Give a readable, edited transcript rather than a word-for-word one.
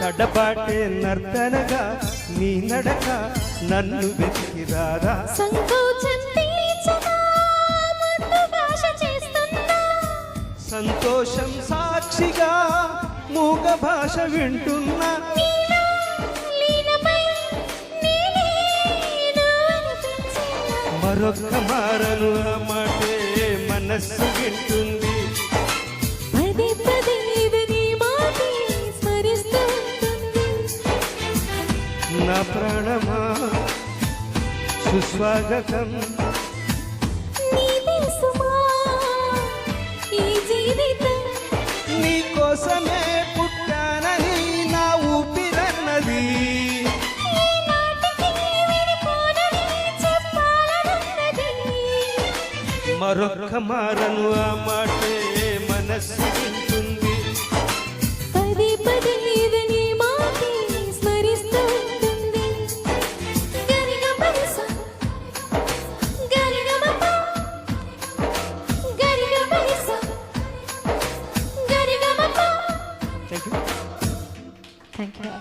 నడబాటే నర్తనగా నీ నడక నన్ను వెతికిరారా సంకోచం తీర్చగా ముందు భాష చేస్తున్నా సంతోషం సాక్షిగా మూగ భాష వింటున్నా నీలో లీనమై నేనేను అనిపించిందా మరొక్క మారను ఆ మాటే మనస్సు వింటుంది పదే పదే నీ మాటే స్మరిస్తూ ఉంటుంది నా ప్రాణమా సుస్వాగతం నీదే సుమా ఈ జీవితం నీ కోసమే పుట్టానని నా ఊపిరన్నది ఈనాటికి విడిపోనని చెప్పాలనున్నది మరొక్క మారను ఆ మాటే మనస్సు వింటుంది పదే పదే నీ మాటే స్మరిస్తూ ఉంటుంది గరిగమపస గరిగమప గరిగమపస గరిగమప థ్యాంక్ యూ థాంక్యూ